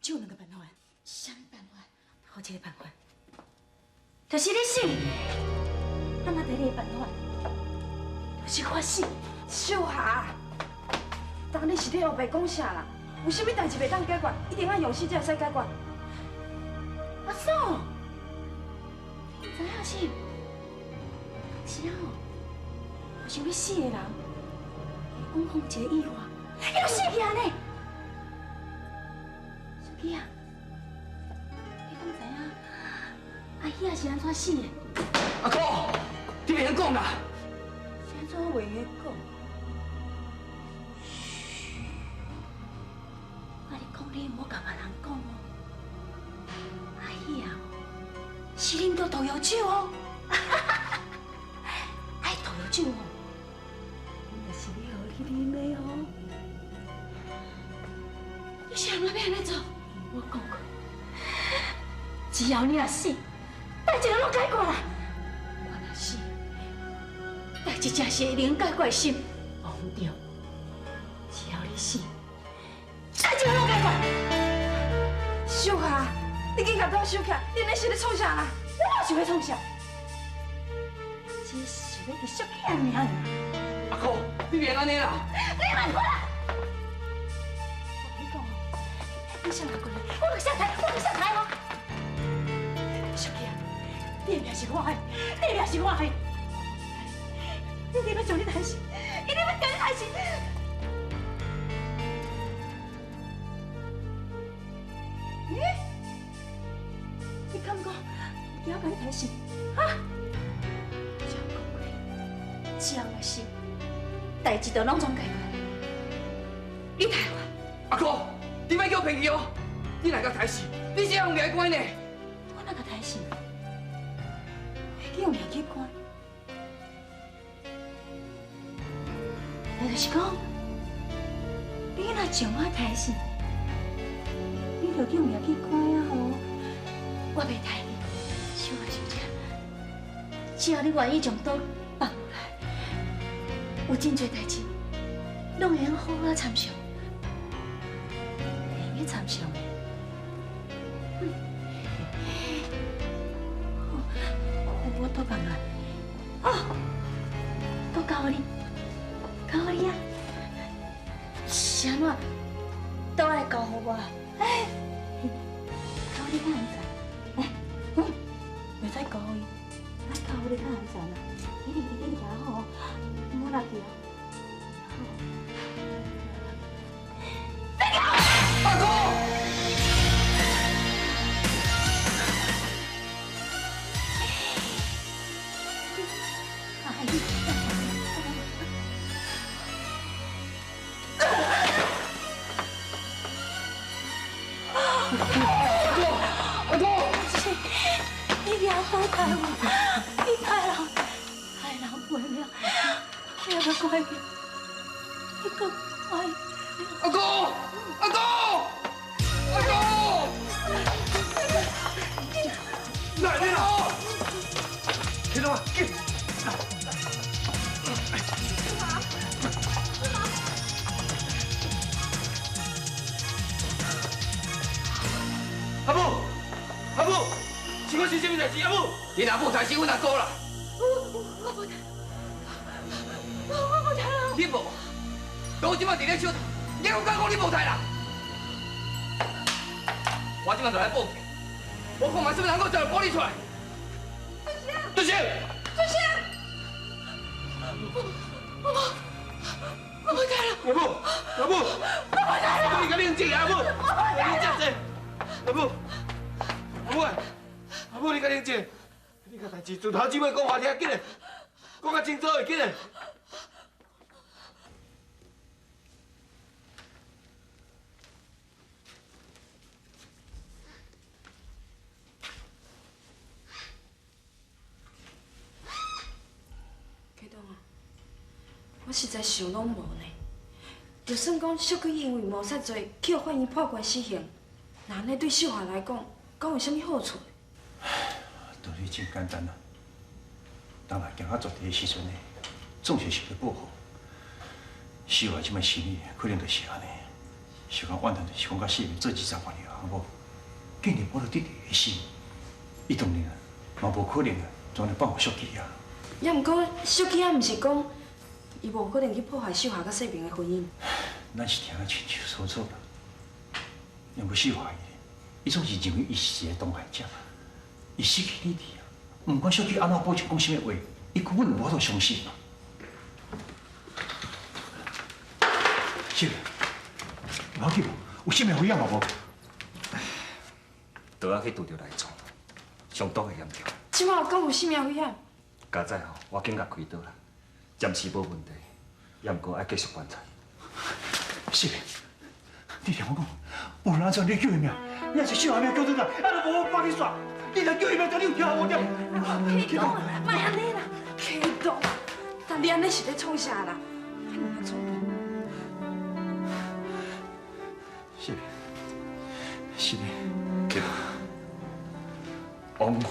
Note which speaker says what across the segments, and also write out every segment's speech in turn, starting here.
Speaker 1: 只有两个办法，啥办法？好，一个办法，就是你死。那么第二个办法，就是我死。
Speaker 2: 秀霞，当你是咧后白讲啥啦？有啥物代志袂当解决，一定要用死才会使解决。
Speaker 1: 阿嫂，你知影是？是啊，有想要死的人，往往一个意外，伊就死去安尼。小琪啊，你敢知影阿姨也是安怎死的？
Speaker 3: 阿哥，你袂晓讲啦。
Speaker 1: 是安怎袂晓讲？我咧讲你莫甲别人讲哦。阿姨啊，是啉到毒药酒哦。爱毒药酒哦，那是你互去啉的哦。你想要安怎做？我讲过，只要你若死，代志就拢解决啦。我若死，代志真是会能解决心。忘唔掉，只要你死，代志就拢解决。
Speaker 2: 秀霞，你紧甲刀收起来，你那是咧创啥啦？
Speaker 1: 我想要创啥？只是想要伫小气的命尔。
Speaker 3: 阿哥，你别安尼啦！
Speaker 1: 你慢过来！我跟你讲哦，你先来过来，我就下台，我就下台哦。小琪啊，你的命是我的，你的命是我的，你一定要将你担心，一定要将你担心。咦？你敢讲我要甲你担心？啊？只要讲过，只要我死。代志就拢总解决。你台我，
Speaker 3: 阿哥，你莫叫朋友，你哪个台死？你这样掠关呢？
Speaker 1: 我哪个台死？会用掠去关？那就是讲，你若将我台死，你就用掠去关啊吼！我袂台你，小啊小姐，只要你愿意将刀放落来。有真侪代志，拢会用好好参详，会用参详的。我都放落，哦，都交互你，交互你啊！是安怎？都爱交互我，哎，交互你较安全，哎，袂使交互伊，爱交互你较安全啦。你行吼。莫落去啊！
Speaker 3: 阿哥，阿哥，
Speaker 1: 你不要好待我，你太人不了。你要个乖点，你个乖。
Speaker 3: 阿哥，阿哥，阿哥，来你啦！起来，紧！阿母，阿母，是我是什么代志？阿母，你若无代志，阮阿哥啦。
Speaker 1: 我不谈。我无谈啦！
Speaker 3: 你无，我即摆伫咧手头，你有讲你无台啦？我即摆就来报警，我看嘛是不是能够找玻璃出来？对不起，
Speaker 1: 我不谈了！
Speaker 3: 阿母，阿母，你甲冷静啊，阿母，你这样阿母，阿母，你甲冷静，你甲代志从头至尾讲话听，紧嘞，讲较清楚的，紧嘞。
Speaker 2: 我实在想拢无呢。就算讲小鬼因为谋杀罪去互法院判决死刑，那安尼对秀华来讲，敢有啥物好处？
Speaker 4: 道理真简单啊！当然行到绝地的时阵呢，总是受到报复。秀华即摆心里可能就是安尼，想讲怨恨就是讲到死命做20多年了。阿母，竟然保到弟弟的死，伊当然嘛无可能啊，全来放我小气啊。
Speaker 2: 也毋过小琪啊，毋是讲伊无可能去破坏秀华甲世平的婚姻。
Speaker 4: 咱是听得清清楚楚啦。要不秀华伊总是认为伊是一个当害者，伊失去理智啊。毋管小琪安怎保证讲什么话，伊根本无法度相信嘛。是的，无要紧无，有啥物危险嘛无？
Speaker 5: 倒仔去拄着内创，上毒的严重。
Speaker 2: 即摆有讲有性命危险？
Speaker 5: 加载吼，我紧甲开刀啦，暂时无问题，也毋过爱继续观察。
Speaker 4: 是的，你听我讲，无人将你救伊命，你也是秀华命救出来，啊，都无我帮你煞，你若救伊命，等你有听无着？
Speaker 2: 启动，莫安尼啦，启动。但你安尼是咧创啥啦？安怎创？
Speaker 4: 是的，是的。
Speaker 5: 启动，枉费，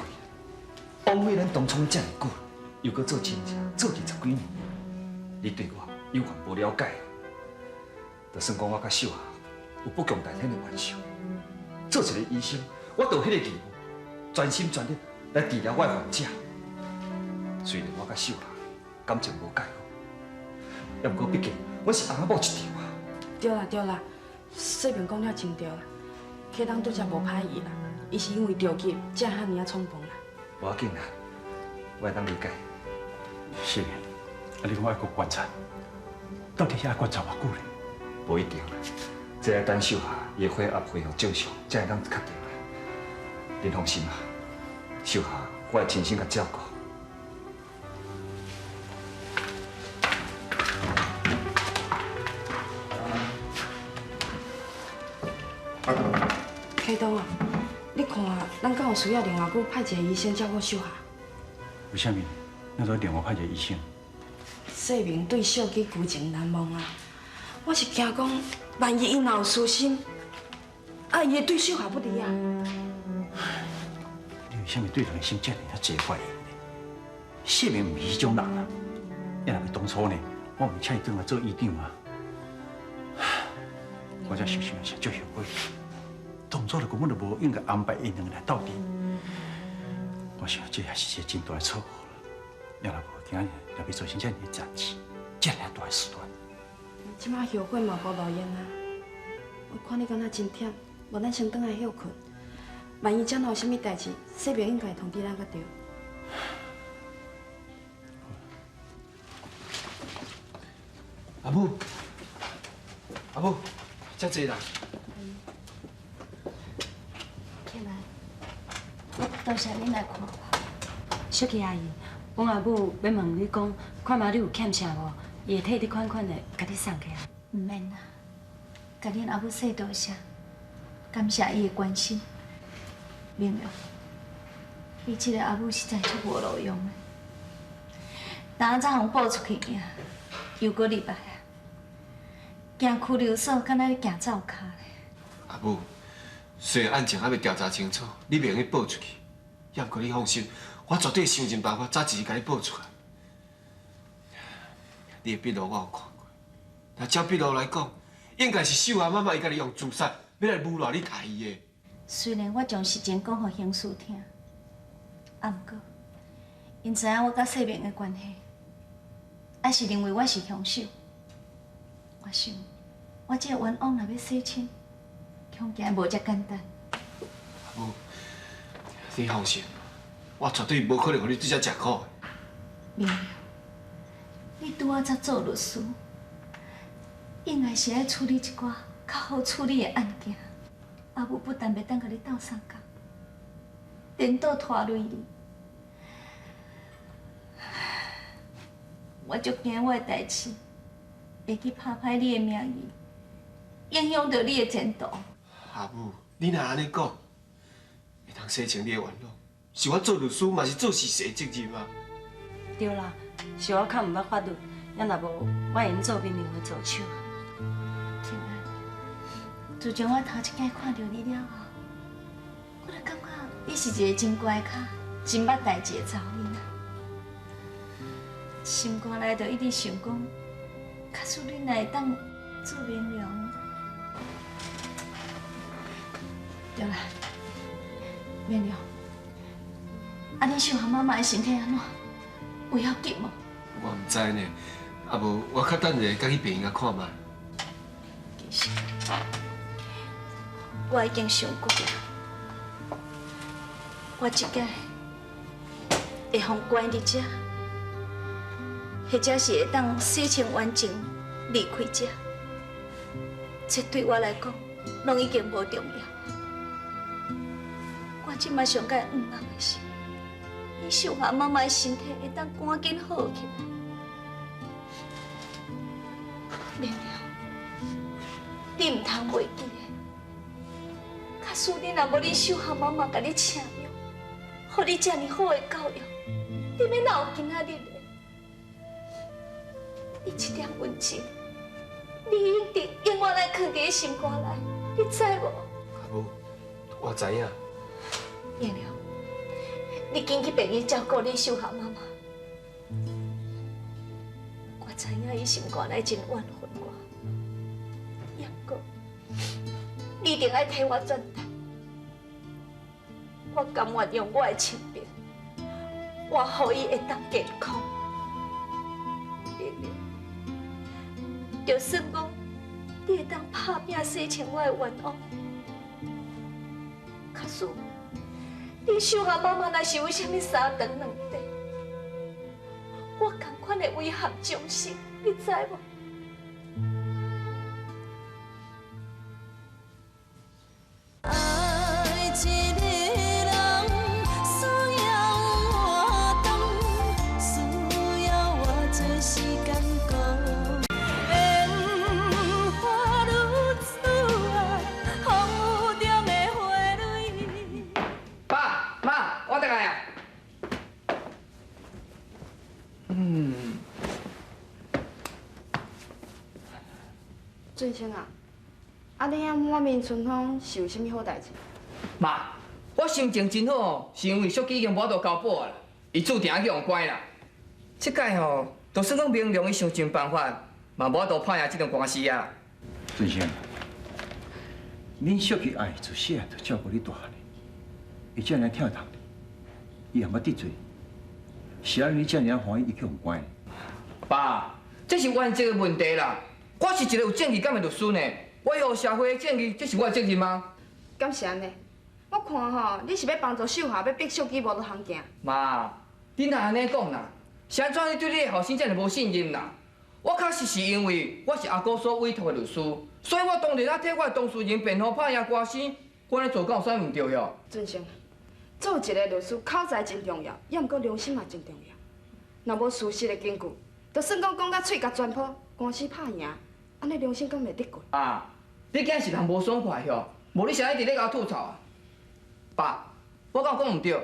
Speaker 5: 枉费咱当初遮尔久，又搁做亲戚，做20几年，你对我有还无了解？就算讲我甲秀霞有不共戴天的冤仇，做一个医生，我就有迄个义务，全心全力来治疗我的患者。虽然我甲秀霞感情无介好，也毋过毕竟我是翁仔某一条啊。
Speaker 2: 对啦对啦，世平讲了真对啦，启东拄则无歹意啦，伊是因为着急才遐尔啊冲动啦。
Speaker 5: 无要紧啦，我会当理解。
Speaker 4: 是的，啊，你讲我要搁观察，到底遐观察偌久咧？
Speaker 5: 无一定啦，这要等秀霞伊血压恢复正常，才会当确定啦。您放心啦，秀霞我会亲身甲照顾。
Speaker 2: 启东啊，你看咱敢有需要另外搁派一个医生照顾秀霞？
Speaker 4: 为什么？咱都另外派一个医生？
Speaker 2: 世明对秀姬旧情难忘啊！我是惊讲，万一伊若有私心，啊，伊会对秀霞不利啊！
Speaker 4: 你为什么对人心这么啊多怀疑呢？谢明唔是迄种人啊！要若是当初呢，我唔请伊转来做医长啊，我才想是足后悔。当初就根本就无应该安排因两个来斗阵。我想这也是一个真大的错误了。要若无今日要要做成这样的战事，这样大的事端。
Speaker 2: 即马后悔嘛无路用啊！我看你敢若真忝，无咱先转来休困。万一真有啥物代志，世明应该会通知咱才对。
Speaker 3: 阿母，阿母，遮济啦。
Speaker 1: 起来，我多谢恁来看我。
Speaker 6: 小琪阿姨，阮阿母要问你讲，看嘛你有欠啥无？伊会替你款款的，甲你送起来。
Speaker 1: 唔免啦，甲恁阿母说多谢，感谢伊的关心。明明，你这个阿母实在足无路用的，哪早互报出去尔，又搁入来啊，行拘留所，敢若咧行灶骹咧。
Speaker 3: 阿母，虽然案情还未调查清楚，你袂用去报出去，也毋过你放心，我绝对想尽办法早一日甲你报出来。你的笔录我有看过，那照笔录来讲，应该是秀霞妈妈伊家己用自杀要来诬赖你杀伊的。
Speaker 1: 虽然我将实情讲互刑事听，啊，毋过因知影我甲世明的关系，还是认为我是凶手。我想，我这个冤枉若要洗清，恐惊无遮简单。
Speaker 3: 阿母，你放心，我绝对无可能互你这遮吃苦的。
Speaker 1: 明明，你拄仔才做律师，应该是爱处理一寡较好处理的案件。阿母不但袂当甲你斗相共，连倒拖累你。我足惊我的代志会去拍歹你的名誉，影响到你的前途。
Speaker 3: 阿母，你若安尼讲，会当洗清你的冤枉，是我做律师嘛是做事实的责任啊。
Speaker 6: 对啦，是我较毋捌法律，要若无我会用做面面的做手。
Speaker 1: 庆安，自从我头一摆看到你了后，我就感觉你是一个真乖巧、真捌代志的查某囡仔。心肝内就一直想讲，假使你若会当做明良，对啦，明了。啊，恁秀霞妈妈的身体安怎？有要紧无？
Speaker 3: 我唔知呢，啊无我较等下甲去病院看卖。
Speaker 1: 其实，我已经想过了，我即届会互关伫遮，或者是会当洗清完整离开遮，这对我来讲，拢已经无重要。我即马上该毋望的是，你秀霞妈妈的身体会当赶紧好起来。明了，你唔通袂记的。假使你若无你秀霞妈妈甲你请养，互你遮尔好的教育，你要哪有今仔日的？你这点温情，你一定永远来藏伫心肝内，你知无？
Speaker 3: 啊无，我知影。
Speaker 1: 明了，你紧去病院照顾你秀霞妈妈。我知影伊心肝内真怨恨我，也不过你一定爱替我转达。我甘愿用我的清白，我予伊会当健康。明了，就算讲你会当拍拼洗清我的冤枉，可是。你秀霞妈妈若是为什么3顿2地，我同款的遗憾终身，你知无？爱一个人，需要我等，需要我做时间过。烟花如此啊，风雨中的花蕊。
Speaker 7: 爸妈，我回来啊。
Speaker 2: 俊清啊，啊你遐满面春风是有啥物好代志？
Speaker 7: 妈，我心情真好哦，是因为小基已经无度交保啦，伊注定要去用关啦。这届吼，就算讲明良伊想尽办法，嘛无度拍赢这场官司啊。
Speaker 4: 俊生，恁小琪爱自细汉就照顾你大汉的，伊遮尔疼痛你，伊也捌得罪，是安尼你遮尔欢喜伊去用关的。
Speaker 7: 爸，这是原则的问题啦。我是一个有正义感的律师呢，我要社会的正义，这是我的责任吗？
Speaker 2: 敢是安尼？我看吼，你是要帮助秀霞，要逼小基无路通行。
Speaker 7: 妈，你若安尼讲啦，是安怎你对你的后生这么无信任啦？我确实是因为我是阿哥所委托的律师，所以我当然要替我的当事人辩护拍赢官司。我安尼做敢有啥唔对哟？
Speaker 2: 俊生，做一个律师，口才真重要，也毋过良心嘛真重要。若无事实的根据，就算讲到嘴甲全破，官司拍赢，安尼良心敢袂得过？
Speaker 7: 啊，你竟然是人无爽快哟！无你啥一直咧甲我吐槽啊？爸，我敢有讲唔对？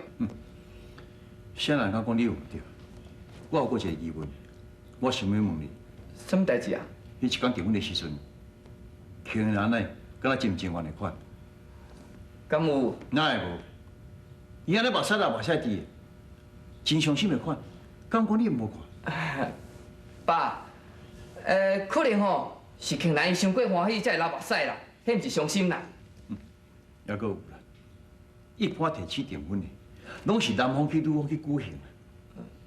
Speaker 4: 啥人敢讲你有唔对？我有过一个疑问，我想要问你，
Speaker 7: 什么代志啊？
Speaker 4: 迄一天订婚的时阵，庆人呢，敢若真情愿的款？
Speaker 7: 敢有？
Speaker 4: 哪会无？伊安尼目屎流目屎滴的，真伤心的款，敢讲你无看？
Speaker 7: 爸，可能吼是庆兰伊伤过欢喜才会流目屎啦，迄毋是伤心啦。
Speaker 4: 还阁有啦，一般提起订婚的，拢是男方去女方去举行的。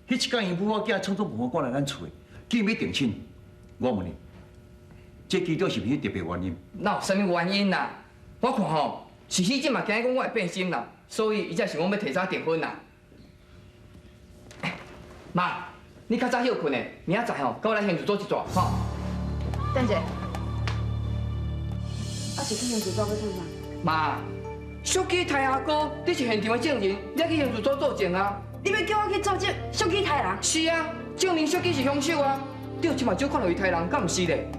Speaker 4: 迄一天，因母仔囝匆匆忙忙赶来咱厝，见要定亲。我问你，这其中是毋是特别原因？
Speaker 7: 哪有啥物原因啦？我看吼是迄阵嘛惊讲我会变心啦，所以伊才想讲要提早订婚啦。妈，你较早休困的，明仔载吼，跟我来县组组一撮，吼。
Speaker 2: 等者，啊是去县组组要创啥？
Speaker 7: 妈，小基太阿哥，你是现场的证人，你要去县组组作证啊。
Speaker 2: 你要叫我去作证，小基杀人？
Speaker 7: 是啊，证明小基是凶手啊！你即马少看到伊杀人，敢毋是咧？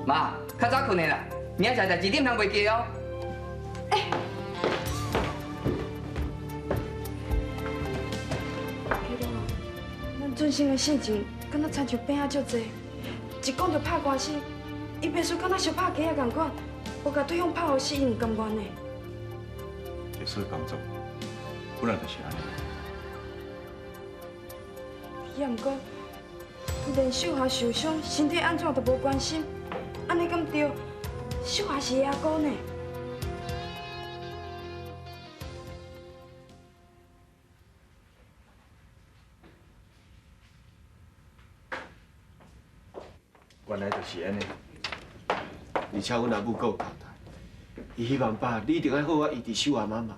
Speaker 7: 妈，较早困的啦，明仔载代志你毋通袂记哦。
Speaker 2: 咱俊生的性情，敢若亲像变啊足济，一讲到拍官司，伊袂输敢若相拍鸡仔共款，无甲对方拍互死，伊毋甘愿的。
Speaker 4: 律师工作本来就是安尼。
Speaker 2: 也毋过，连秀霞受伤，身体安怎都无关心，安尼敢对？秀霞是阿哥呢？
Speaker 5: 原来就是安尼。
Speaker 3: 而且阮阿母阁有交代，伊希望爸你一定要好好医治秀阿妈妈，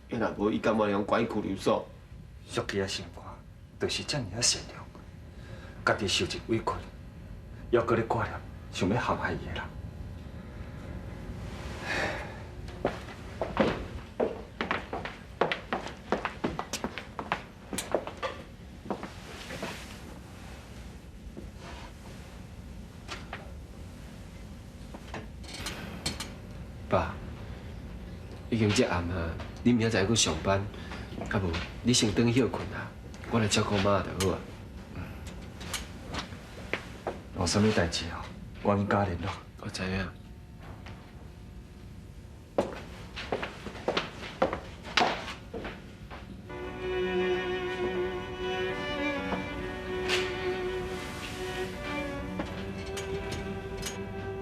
Speaker 3: 要若无伊甘愿用关拘留所。
Speaker 5: 俗气啊，心肝就是遮尔啊善良，家己受尽委屈，还搁咧挂念想要陷害伊的人。
Speaker 3: 爸，已经这暗啊，你明仔载去上班，啊无你先转去休困啊，我来照顾妈就好啊。
Speaker 5: 有啥物代志哦？我跟家联络。
Speaker 3: 我知影。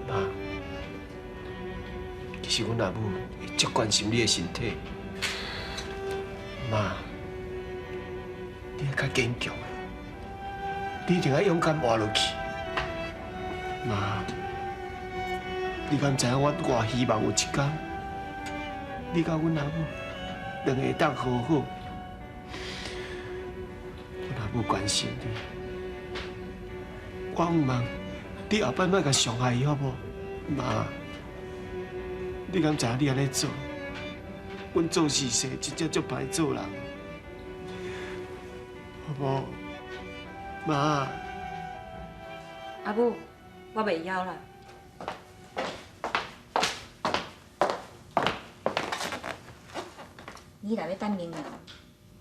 Speaker 3: 妈，其实阮阿母会足关心你的身体。妈，你要较坚强，你一定要勇敢活落去。妈，你敢知影我偌希望有一天，你甲阮阿母两个会当好好。阮阿母关心你，我唔望你后摆莫甲伤害伊，好无？妈，你敢知影你安尼做，阮做事世真正足歹做人，好无？妈。
Speaker 6: 阿母，我袂枵啦。
Speaker 1: 你若要等明了，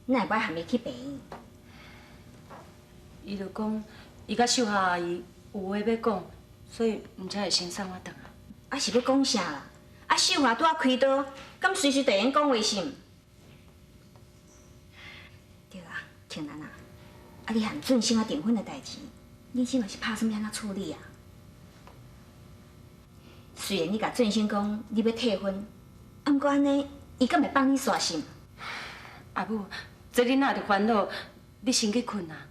Speaker 1: 哪会怪含伊去病院？
Speaker 6: 伊就讲，伊甲秀霞阿姨有话要讲，所以毋才会先送我转啊。
Speaker 1: 啊是要讲啥啦？啊秀华拄仔开刀，敢随时地用讲话是毋？对啊，庆兰啊，啊你含俊生啊订婚的代志，你即嘛是拍算要安怎处理啊？虽然你甲俊生讲你要退婚，啊毋过安尼，伊敢会放你煞心？
Speaker 6: 阿母，这你哪着烦恼？你先去困啊。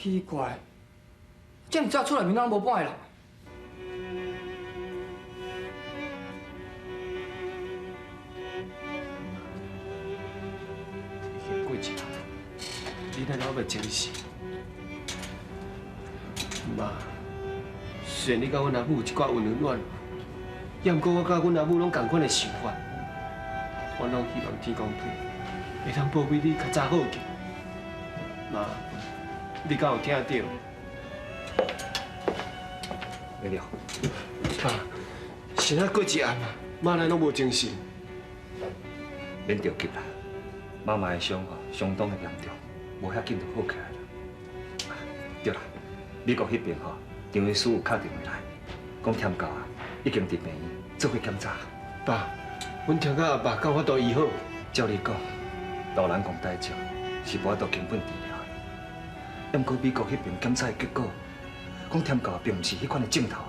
Speaker 7: 奇怪，这么早出来，面拢无摆人。
Speaker 3: 已经过一日，你哪还袂精神？妈，虽然你甲阮阿母有一寡温暖，也毋过我甲阮阿母拢同款的想法，我拢希望天公地会通保庇你较早好起。妈。你敢有听到？
Speaker 5: 没了。
Speaker 3: 爸，现在过一暗啊，妈咱拢无精神。
Speaker 5: 免着急啦，妈妈的伤吼相当的严重，无遐紧就好起来了。对啦，美国迄边吼，张医师有敲电话来，讲添教啊已经伫病院做过检查。
Speaker 3: 爸，阮听到阿爸敢有法度医好？
Speaker 5: 照你讲，老人讲大症是无法度根本治疗。不过美国迄边检查的结果，讲添教并毋是迄款的症头，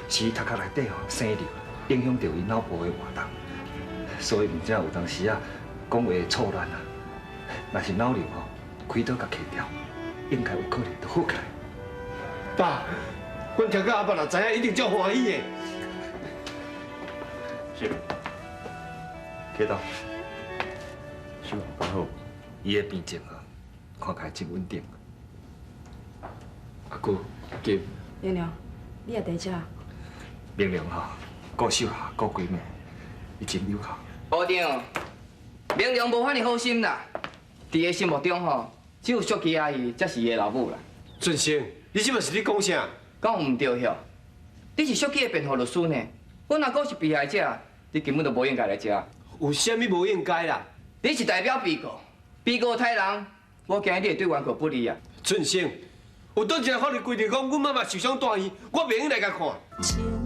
Speaker 5: 是伊头壳内底吼生瘤，影响到伊脑部的活动，所以毋才有当时啊讲话错乱啊。若是脑瘤吼开刀甲切掉，应该有可能就好起来。
Speaker 3: 爸，阮听到阿爸若知影，一定足欢喜的。
Speaker 4: 是。
Speaker 5: 开刀。手办好，伊的病情啊，看起来真稳定。
Speaker 3: 阿姑，金，
Speaker 6: 亮亮，你也在遮？
Speaker 5: 明亮吼，顾秀霞，顾闺蜜，伊真友好。
Speaker 7: 部长，明亮无遐尼好心啦，伫伊心目中吼，只有淑琪阿姨才是伊的老母啦。
Speaker 3: 俊生，你即摆是咧讲啥？
Speaker 7: 讲有毋对哟，你是淑琪的辩护律师呢，阮若果是被害者，你根本就无应该来遮。
Speaker 3: 有啥物无应该啦？
Speaker 7: 你是代表被告，被告太人，我惊你会对原告不利啊。
Speaker 3: 俊生，有倒一个法律规定讲，阮妈妈受伤大意，我袂用来甲看。